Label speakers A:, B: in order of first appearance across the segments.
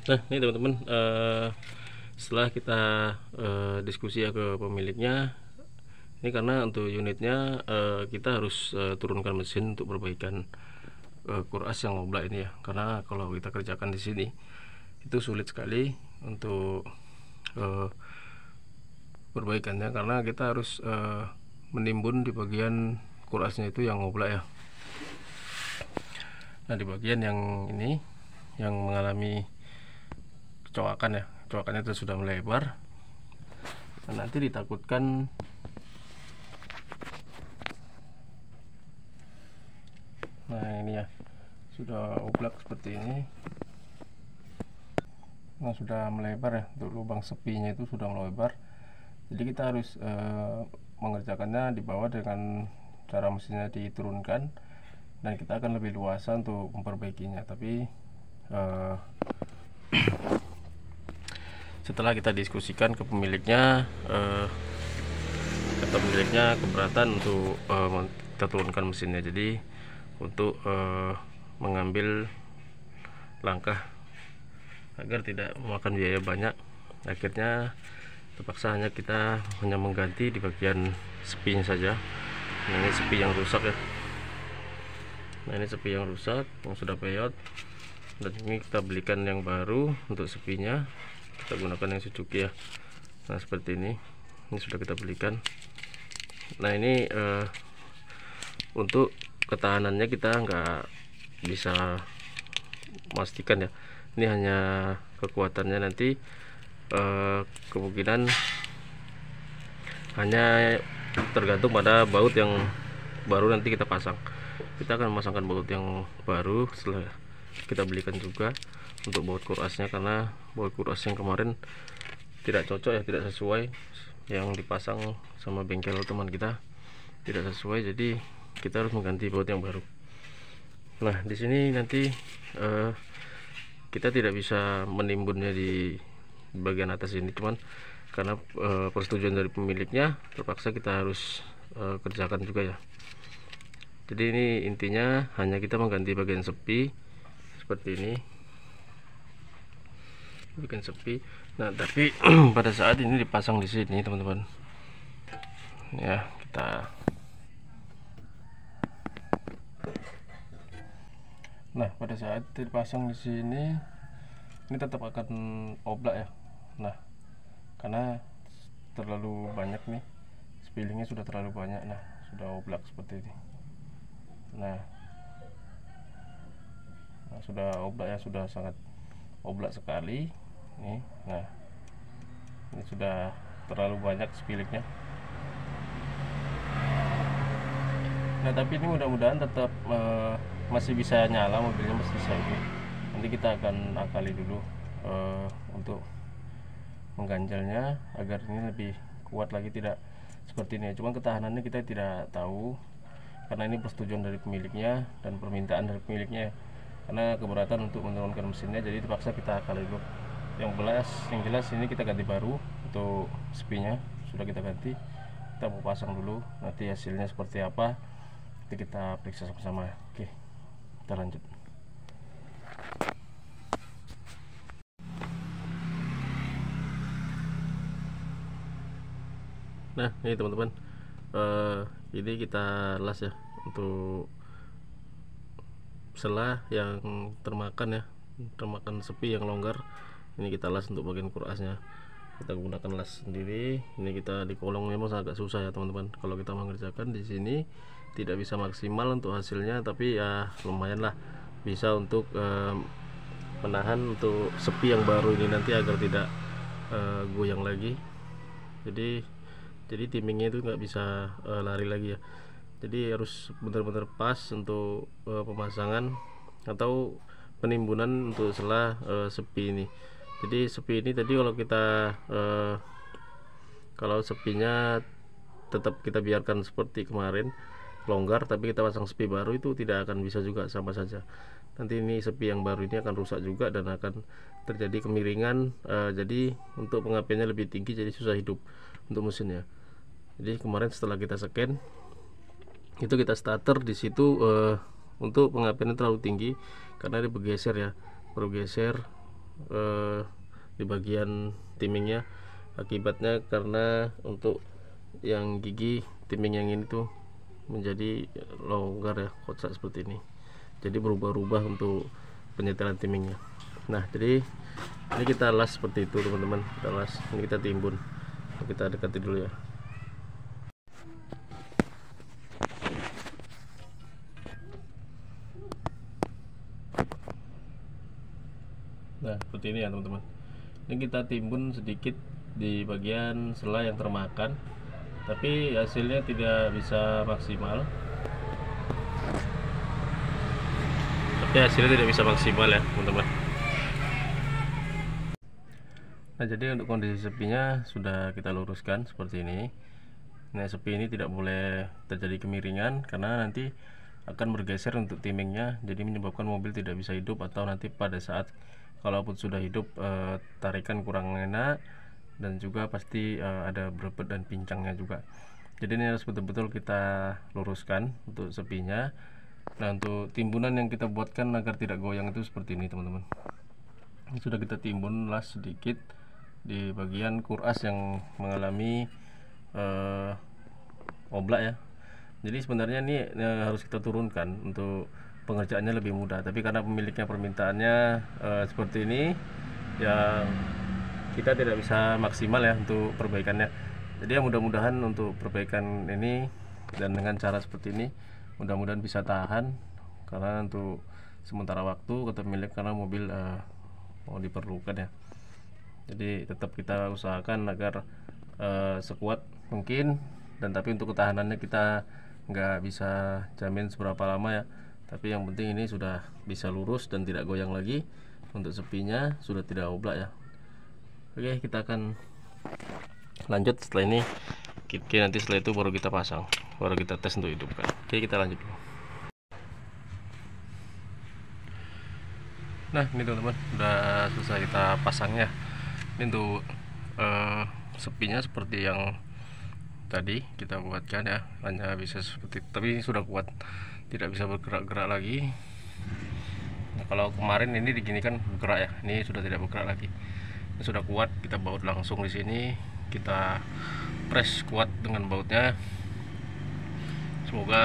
A: Nah ini teman-teman, setelah kita diskusi ya ke pemiliknya, ini karena untuk unitnya kita harus turunkan mesin untuk perbaikan kuras yang ngoblak ini ya, karena kalau kita kerjakan di sini itu sulit sekali untuk perbaikannya, karena kita harus menimbun di bagian kurasnya itu yang ngoblak ya. Nah di bagian yang ini yang mengalami coakan ya, coakannya itu sudah melebar. Nah, nanti ditakutkan ini ya, sudah oblak seperti ini. Nah sudah melebar ya, untuk lubang sepinya itu sudah melebar. Jadi kita harus mengerjakannya di bawah dengan cara mesinnya diturunkan, dan kita akan lebih luasa untuk memperbaikinya. Tapi setelah kita diskusikan ke pemiliknya, kata pemiliknya keberatan untuk kita turunkan mesinnya. Jadi untuk mengambil langkah agar tidak memakan biaya banyak, akhirnya terpaksa kita hanya mengganti di bagian sepinya saja. Nah ini sepi yang rusak ya. Nah ini sepi yang rusak, yang sudah peyot, dan ini kita belikan yang baru untuk sepinya. Kita gunakan yang Suzuki ya. Nah seperti ini sudah kita belikan. Nah ini untuk ketahanannya kita nggak bisa memastikan ya. Ini hanya kekuatannya, nanti kemungkinan hanya tergantung pada baut yang baru nanti kita pasang. Kita akan memasangkan baut yang baru setelah kita belikan juga untuk baut kurasnya, karena baut kuras yang kemarin tidak cocok ya, tidak sesuai yang dipasang sama bengkel teman kita, tidak sesuai, jadi kita harus mengganti baut yang baru. Nah di sini nanti kita tidak bisa menimbunnya di bagian atas ini, cuman karena persetujuan dari pemiliknya terpaksa kita harus kerjakan juga ya. Jadi ini intinya hanya kita mengganti bagian sepi seperti ini, bagian sepi. Nah tapi pada saat ini dipasang di sini teman-teman ya, nah pada saat dipasang di sini ini tetap akan oblak ya. Nah karena terlalu banyak nih, spillingnya sudah terlalu banyak. Nah sudah oblak seperti ini. Nah sudah oblak ya, sudah sangat oblak sekali nih. Nah ini sudah terlalu banyak spillingnya. Nah tapi ini mudah-mudahan tetap masih bisa nyala, mobilnya masih bisa itu. Nanti kita akan akali dulu untuk mengganjalnya agar ini lebih kuat lagi, tidak seperti ini. Cuman ketahanannya kita tidak tahu, karena ini persetujuan dari pemiliknya dan permintaan dari pemiliknya, karena keberatan untuk menurunkan mesinnya, jadi terpaksa kita akali dulu. Yang jelas ini kita ganti baru untuk sepinya, sudah kita ganti. Kita mau pasang dulu, nanti hasilnya seperti apa nanti kita periksa sama-sama. Oke, kita lanjut. Nah ini teman-teman, ini kita las ya untuk selah yang termakan ya, termakan sepi yang longgar. Ini kita las untuk bagian kurasnya, kita gunakan las sendiri. Ini kita di kolong memang agak susah ya teman-teman, kalau kita mengerjakan di sini tidak bisa maksimal untuk hasilnya, tapi ya lumayan lah, bisa untuk menahan untuk sepi yang baru ini nanti agar tidak goyang lagi. Jadi timingnya itu nggak bisa lari lagi ya. Jadi harus benar-benar pas untuk pemasangan atau penimbunan untuk selah sepi ini. Jadi sepi ini tadi kalau kita kalau sepinya tetap kita biarkan seperti kemarin longgar, tapi kita pasang sepi baru, itu tidak akan bisa juga, sama saja. Nanti ini sepi yang baru ini akan rusak juga dan akan terjadi kemiringan. Jadi untuk pengapiannya lebih tinggi, jadi susah hidup untuk mesinnya. Jadi kemarin setelah kita scan itu kita starter di situ untuk pengapiannya terlalu tinggi, karena dia bergeser ya, bergeser di bagian timingnya. Akibatnya karena untuk yang gigi timing yang ini tuh menjadi longgar ya, kotak seperti ini, jadi berubah-ubah untuk penyetelan timingnya. Nah, jadi ini kita las seperti itu teman-teman, kita las, ini kita timbun, kita dekati dulu ya. Nah, seperti ini ya teman-teman. Ini kita timbun sedikit di bagian sela yang termakan, tapi hasilnya tidak bisa maksimal. Ya teman-teman. Nah, jadi untuk kondisi sepinya sudah kita luruskan seperti ini. Nah, sepi ini tidak boleh terjadi kemiringan karena nanti akan bergeser untuk timingnya, jadi menyebabkan mobil tidak bisa hidup, atau nanti pada saat kalaupun sudah hidup tarikan kurang enak, dan juga pasti ada berebet dan pincangnya juga. Jadi ini harus betul-betul kita luruskan untuk sepinya. Nah, untuk timbunan yang kita buatkan agar tidak goyang itu seperti ini teman-teman. Ini sudah kita timbun las sedikit di bagian kuras yang mengalami oblak ya. Jadi sebenarnya ini harus kita turunkan untuk pengerjaannya lebih mudah, tapi karena pemiliknya permintaannya seperti ini ya, kita tidak bisa maksimal ya untuk perbaikannya. Jadi ya mudah-mudahan untuk perbaikan ini dan dengan cara seperti ini mudah-mudahan bisa tahan, karena untuk sementara waktu kata pemilik, karena mobil mau diperlukan ya. Jadi tetap kita usahakan agar sekuat mungkin, dan tapi untuk ketahanannya kita nggak bisa jamin seberapa lama ya, tapi yang penting ini sudah bisa lurus dan tidak goyang lagi. Untuk sepinya sudah tidak oblak ya. Oke, kita akan lanjut setelah ini. Nanti setelah itu baru kita pasang, baru kita tes untuk hidupkan. Oke, kita lanjut dulu. Nah, ini teman-teman udah selesai kita pasangnya. Ini untuk sepinya seperti yang tadi kita buatkan ya, hanya bisa seperti, tapi sudah kuat, tidak bisa bergerak-gerak lagi. Nah, kalau kemarin ini diginikan bergerak ya, ini sudah tidak bergerak lagi. Ini sudah kuat, kita baut langsung di sini, kita press kuat dengan bautnya. Semoga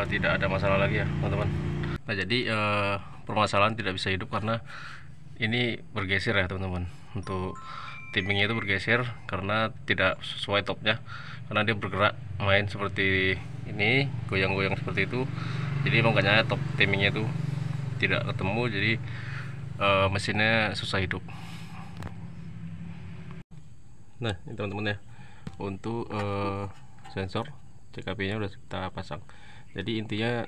A: tidak ada masalah lagi ya teman-teman. Nah, jadi permasalahan tidak bisa hidup karena ini bergeser ya teman-teman. Untuk timingnya itu bergeser karena tidak sesuai topnya, karena dia bergerak main seperti ini, goyang-goyang seperti itu. Jadi makanya top timingnya itu tidak ketemu, jadi mesinnya susah hidup. Nah, ini teman-teman ya, untuk sensor CKP nya udah kita pasang. Jadi intinya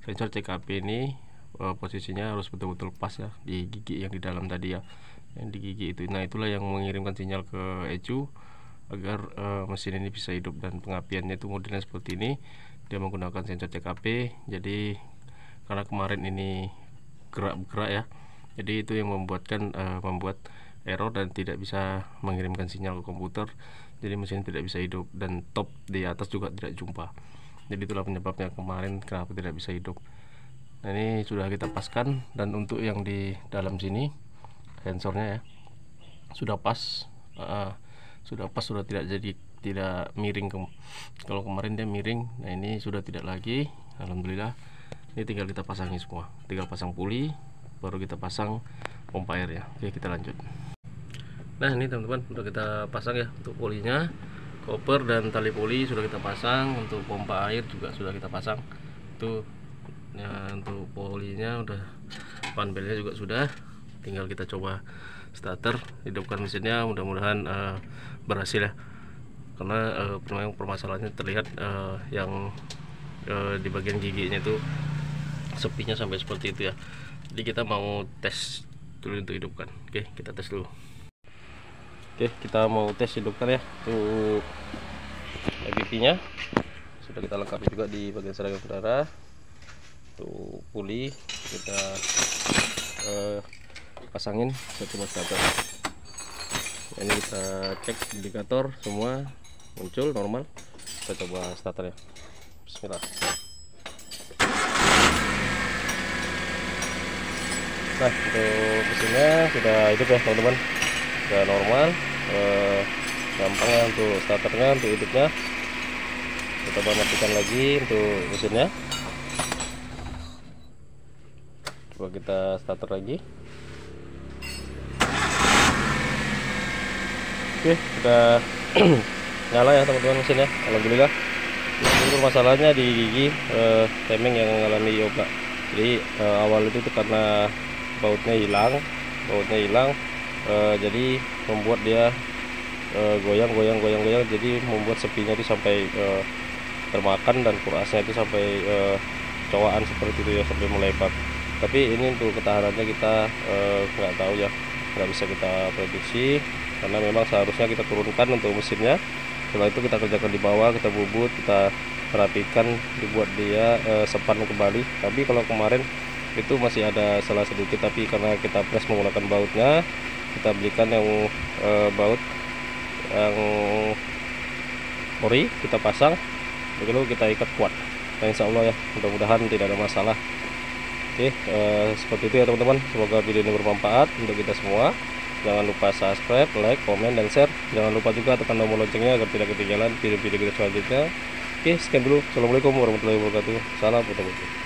A: sensor CKP ini posisinya harus betul-betul pas ya di gigi yang di dalam tadi ya, yang di gigi itu. Nah, itulah yang mengirimkan sinyal ke ECU agar mesin ini bisa hidup. Dan pengapiannya itu modelnya seperti ini, dia menggunakan sensor CKP. Jadi karena kemarin ini gerak-gerak ya, jadi itu yang membuat error dan tidak bisa mengirimkan sinyal ke komputer. Jadi mesin tidak bisa hidup dan top di atas juga tidak jumpa. Jadi itulah penyebabnya kemarin kenapa tidak bisa hidup. Nah, ini sudah kita paskan, dan untuk yang di dalam sini sensornya ya sudah pas, sudah tidak miring. Kalau kemarin dia miring, nah ini sudah tidak lagi, alhamdulillah. Ini tinggal kita pasangi semua, tinggal pasang puli, baru kita pasang pompa air ya. Oke, kita lanjut. Nah, ini teman-teman sudah kita pasang ya, untuk polinya, koper dan tali poli sudah kita pasang. Untuk pompa air juga sudah kita pasang. Itu ya, untuk polinya udah, panbelnya juga sudah. Tinggal kita coba starter, hidupkan mesinnya, mudah-mudahan berhasil ya. Karena memang permasalahannya terlihat yang di bagian giginya itu sepinya sampai seperti itu ya. Jadi kita mau tes dulu untuk hidupkan. Oke, kita tes dulu. Oke, kita mau tes hidupkan ya. Untuk EBP nya sudah kita lengkapi juga di bagian seragam udara. Untuk puli kita pasangin, kita coba starter. Ini kita cek indikator semua muncul normal. Kita coba starter ya. Bismillah. Nah, untuk mesinnya sudah hidup ya teman-teman, sudah normal. Gampang ya untuk starternya, untuk hidupnya. Kita coba matikan lagi untuk mesinnya. Coba kita starter lagi. Oke, sudah nyala ya teman-teman mesinnya, alhamdulillah. Ini masalahnya di gigi temeng yang mengalami yoga. Jadi awal itu karena bautnya hilang, jadi membuat dia goyang, jadi membuat sepinya itu sampai termakan dan kurasnya itu sampai cowaan seperti itu ya, sampai melebar. Tapi ini untuk ketahanannya kita nggak tahu ya, nggak bisa kita prediksi, karena memang seharusnya kita turunkan untuk mesinnya. Setelah itu kita kerjakan di bawah, kita bubut, kita rapikan, dibuat dia sepan kembali. Tapi kalau kemarin itu masih ada salah sedikit, tapi karena kita press menggunakan bautnya, kita belikan yang baut yang ori, kita pasang, lalu kita ikat kuat. Nah, insya Allah ya, mudah-mudahan tidak ada masalah. Oke, seperti itu ya teman-teman. Semoga video ini bermanfaat untuk kita semua. Jangan lupa subscribe, like, komen, dan share. Jangan lupa juga tekan tombol loncengnya agar tidak ketinggalan video-video kita selanjutnya. Oke, sekian dulu. Assalamualaikum warahmatullahi wabarakatuh. Salam foto.